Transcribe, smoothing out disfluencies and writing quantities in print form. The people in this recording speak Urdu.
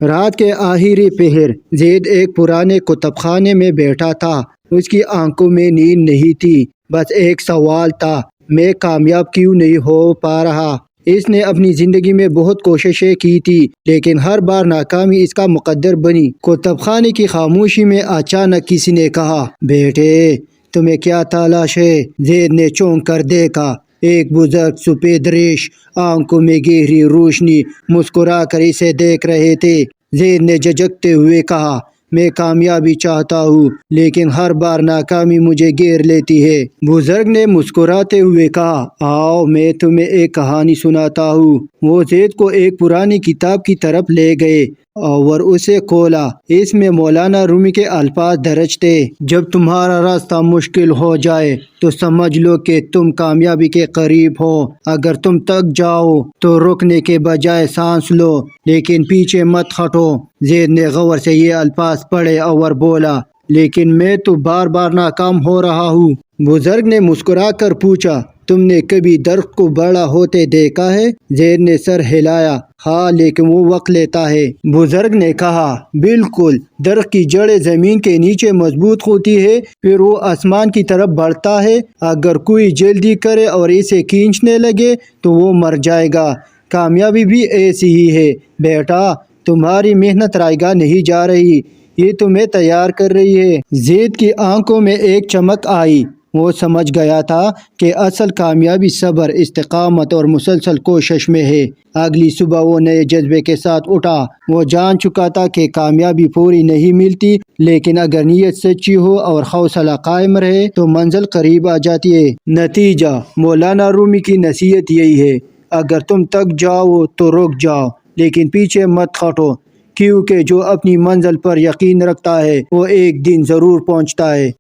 رات کے آخری پہر زید ایک پرانے کتب خانے میں بیٹھا تھا۔ اس کی آنکھوں میں نیند نہیں تھی، بس ایک سوال تھا، میں کامیاب کیوں نہیں ہو پا رہا؟ اس نے اپنی زندگی میں بہت کوششیں کی تھی، لیکن ہر بار ناکامی اس کا مقدر بنی۔ کتب خانے کی خاموشی میں اچانک کسی نے کہا، بیٹے تمہیں کیا تلاش ہے؟ زید نے چونک کر دیکھا۔ ایک بزرگ سفید ریش، آنکھوں میں گہری روشنی، مسکرا کر اسے دیکھ رہے تھے۔ زید نے جھجکتے ہوئے کہا، میں کامیابی چاہتا ہوں، لیکن ہر بار ناکامی مجھے گھیر لیتی ہے۔ بزرگ نے مسکراتے ہوئے کہا، آؤ میں تمہیں ایک کہانی سناتا ہوں۔ وہ زید کو ایک پرانی کتاب کی طرف لے گئے اور اسے کھولا۔ اس میں مولانا رومی کے الفاظ درج تھے، جب تمہارا راستہ مشکل ہو جائے تو سمجھ لو کہ تم کامیابی کے قریب ہو۔ اگر تم تک جاؤ تو رکنے کے بجائے سانس لو، لیکن پیچھے مت ہٹو۔ زید نے غور سے یہ الفاظ پڑھے اور بولا، لیکن میں تو بار بار ناکام ہو رہا ہوں۔ بزرگ نے مسکرا کر پوچھا، تم نے کبھی درخت کو بڑا ہوتے دیکھا ہے؟ زید نے سر ہلایا، ہاں لیکن وہ وقت لیتا ہے۔ بزرگ نے کہا، بالکل، درخت کی جڑیں زمین کے نیچے مضبوط ہوتی ہے، پھر وہ آسمان کی طرف بڑھتا ہے۔ اگر کوئی جلدی کرے اور اسے کھینچنے لگے تو وہ مر جائے گا۔ کامیابی بھی ایسی ہی ہے بیٹا، تمہاری محنت رائے گاہ نہیں جا رہی، یہ تمہیں تیار کر رہی ہے۔ زید کی آنکھوں میں ایک چمک آئی۔ وہ سمجھ گیا تھا کہ اصل کامیابی صبر، استقامت اور مسلسل کوشش میں ہے۔ اگلی صبح وہ نئے جذبے کے ساتھ اٹھا۔ وہ جان چکا تھا کہ کامیابی فوری نہیں ملتی، لیکن اگر نیت سچی ہو اور حوصلہ قائم رہے تو منزل قریب آ جاتی ہے۔ نتیجہ، مولانا رومی کی نصیحت یہی ہے، اگر تم تک جاؤ تو رک جاؤ، لیکن پیچھے مت ہٹو، کیونکہ جو اپنی منزل پر یقین رکھتا ہے وہ ایک دن ضرور پہنچتا ہے۔